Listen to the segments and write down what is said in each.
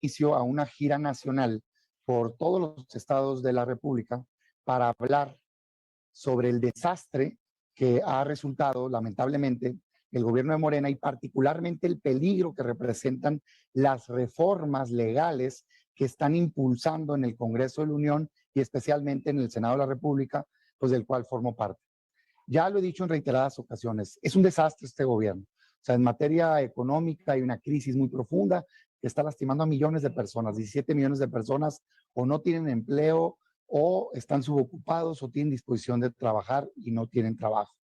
inicio a una gira nacional por todos los estados de la República para hablar sobre el desastre que ha resultado, lamentablemente, el gobierno de Morena y particularmente el peligro que representan las reformas legales que están impulsando en el Congreso de la Unión y especialmente en el Senado de la República, pues del cual formo parte. Ya lo he dicho en reiteradas ocasiones, es un desastre este gobierno. O sea, en materia económica hay una crisis muy profunda que está lastimando a millones de personas. 17 millones de personas o no tienen empleo o están subocupados o tienen disposición de trabajar y no tienen trabajo.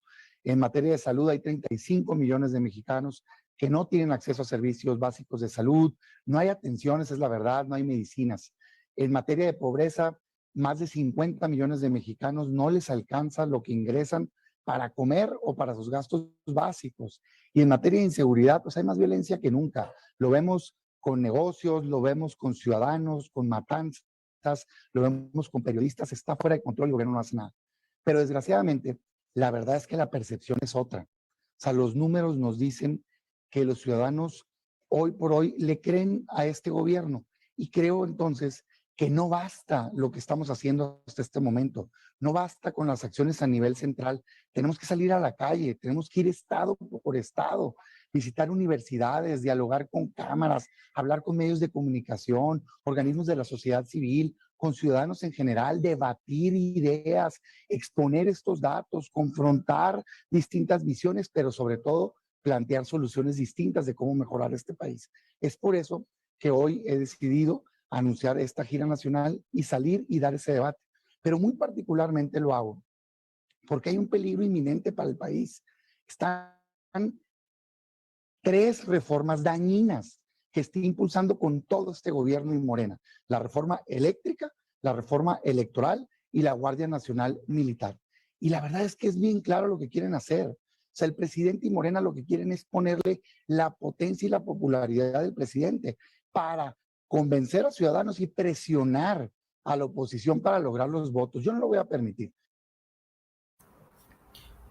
En materia de salud hay 35 millones de mexicanos que no tienen acceso a servicios básicos de salud, no hay atenciones, es la verdad, no hay medicinas. En materia de pobreza, más de 50 millones de mexicanos no les alcanza lo que ingresan para comer o para sus gastos básicos. Y en materia de inseguridad, pues hay más violencia que nunca. Lo vemos con negocios, lo vemos con ciudadanos, con matanzas, lo vemos con periodistas, está fuera de control y el gobierno no hace nada. Pero desgraciadamente, la verdad es que la percepción es otra. O sea, los números nos dicen que los ciudadanos hoy por hoy le creen a este gobierno. Y creo entonces que no basta lo que estamos haciendo hasta este momento, no basta con las acciones a nivel central, tenemos que salir a la calle, tenemos que ir estado por estado, visitar universidades, dialogar con cámaras, hablar con medios de comunicación, organismos de la sociedad civil, con ciudadanos en general, debatir ideas, exponer estos datos, confrontar distintas visiones, pero sobre todo plantear soluciones distintas de cómo mejorar este país. Es por eso que hoy he decidido anunciar esta gira nacional y salir y dar ese debate. Pero muy particularmente lo hago porque hay un peligro inminente para el país. Están 3 reformas dañinas que está impulsando con todo este gobierno y Morena. La reforma eléctrica, la reforma electoral y la Guardia Nacional Militar. Y la verdad es que es bien claro lo que quieren hacer. O sea, el presidente y Morena lo que quieren es ponerle la potencia y la popularidad del presidente para convencer a ciudadanos y presionar a la oposición para lograr los votos. Yo no lo voy a permitir.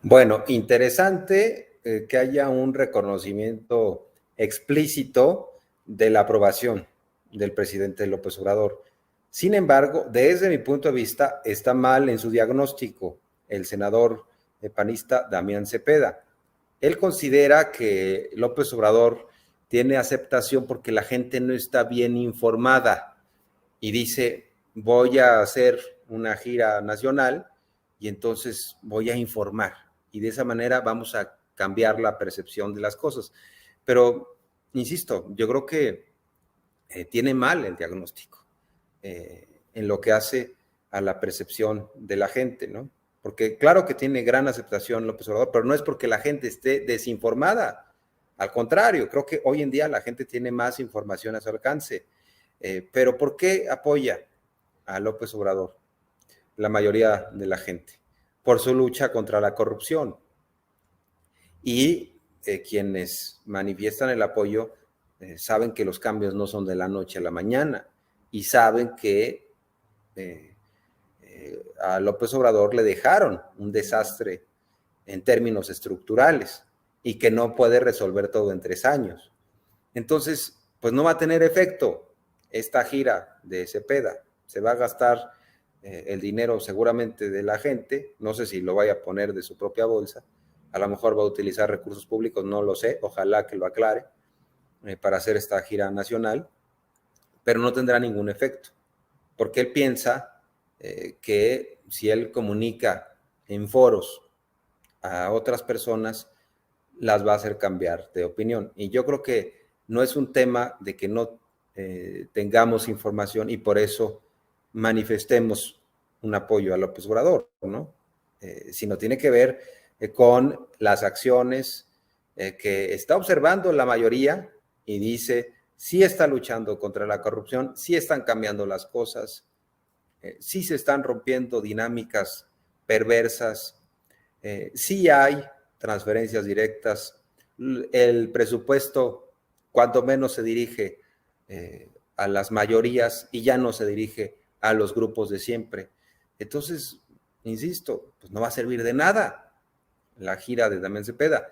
Bueno, interesante que haya un reconocimiento explícito de la aprobación del presidente López Obrador. Sin embargo, desde mi punto de vista, está mal en su diagnóstico el senador panista Damián Cepeda. Él considera que López Obrador tiene aceptación porque la gente no está bien informada y dice, voy a hacer una gira nacional y entonces voy a informar y de esa manera vamos a cambiar la percepción de las cosas. Pero, insisto, yo creo que tiene mal el diagnóstico en lo que hace a la percepción de la gente, ¿no? Porque claro que tiene gran aceptación López Obrador, pero no es porque la gente esté desinformada. Al contrario, creo que hoy en día la gente tiene más información a su alcance. Pero ¿por qué apoya a López Obrador la mayoría de la gente? Por su lucha contra la corrupción. Y quienes manifiestan el apoyo saben que los cambios no son de la noche a la mañana y saben que a López Obrador le dejaron un desastre en términos estructurales y que no puede resolver todo en 3 años. Entonces, pues no va a tener efecto esta gira de Cepeda. Se va a gastar el dinero seguramente de la gente, no sé si lo vaya a poner de su propia bolsa, a lo mejor va a utilizar recursos públicos, no lo sé, ojalá que lo aclare, para hacer esta gira nacional, pero no tendrá ningún efecto, porque él piensa que si él comunica en foros a otras personas, las va a hacer cambiar de opinión. Y yo creo que no es un tema de que no tengamos información y por eso manifestemos un apoyo a López Obrador, ¿no? Sino tiene que ver con las acciones que está observando la mayoría y dice, sí está luchando contra la corrupción, sí están cambiando las cosas, sí se están rompiendo dinámicas perversas, sí hay transferencias directas, el presupuesto cuanto menos se dirige a las mayorías y ya no se dirige a los grupos de siempre. Entonces, insisto, pues no va a servir de nada la gira de Damián Cepeda.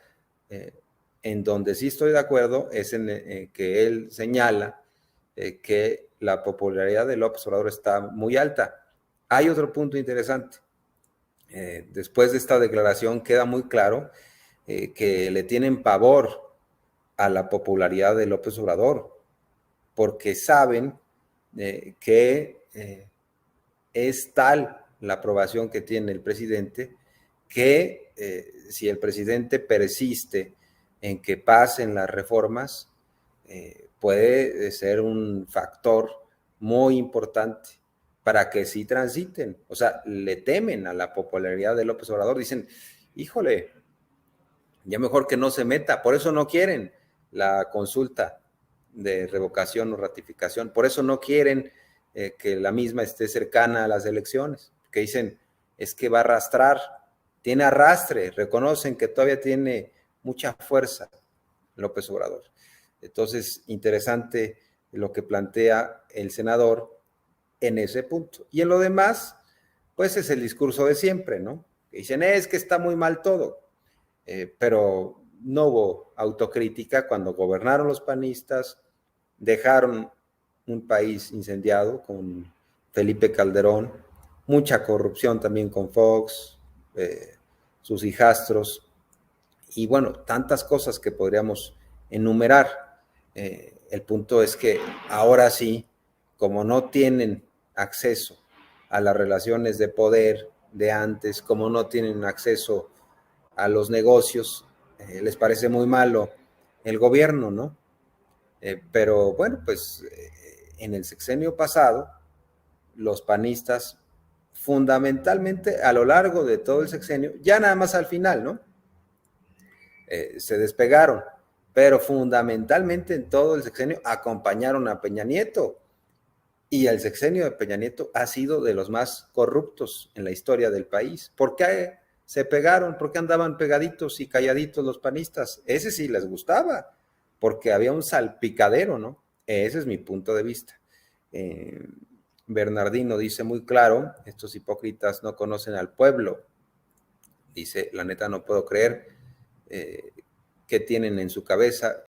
En donde sí estoy de acuerdo es en que él señala que la popularidad de López Obrador está muy alta. Hay otro punto interesante. Después de esta declaración queda muy claro que le tienen pavor a la popularidad de López Obrador, porque saben que es tal la aprobación que tiene el presidente que si el presidente persiste en que pasen las reformas, puede ser un factor muy importante para que sí transiten. O sea, le temen a la popularidad de López Obrador. Dicen, híjole, ya mejor que no se meta. Por eso no quieren la consulta de revocación o ratificación. Por eso no quieren que la misma esté cercana a las elecciones. Que dicen, es que va a arrastrar, tiene arrastre, reconocen que todavía tiene mucha fuerza López Obrador. Entonces, interesante lo que plantea el senador en ese punto. Y en lo demás, pues es el discurso de siempre, ¿no? Que dicen, es que está muy mal todo. Pero no hubo autocrítica cuando gobernaron los panistas, dejaron un país incendiado con Felipe Calderón, mucha corrupción también con Fox, sus hijastros, y bueno, tantas cosas que podríamos enumerar. El punto es que ahora sí, como no tienen acceso a las relaciones de poder de antes, como no tienen acceso a los negocios, les parece muy malo el gobierno, ¿no? Pero bueno, pues en el sexenio pasado, los panistas fundamentalmente a lo largo de todo el sexenio, ya nada más al final, ¿no? Se despegaron, pero fundamentalmente en todo el sexenio acompañaron a Peña Nieto. Y el sexenio de Peña Nieto ha sido de los más corruptos en la historia del país. ¿Por qué se pegaron? ¿Por qué andaban pegaditos y calladitos los panistas? Ese sí les gustaba, porque había un salpicadero, ¿no? Ese es mi punto de vista. Bernardino dice muy claro, estos hipócritas no conocen al pueblo. Dice, la neta no puedo creer que tienen en su cabeza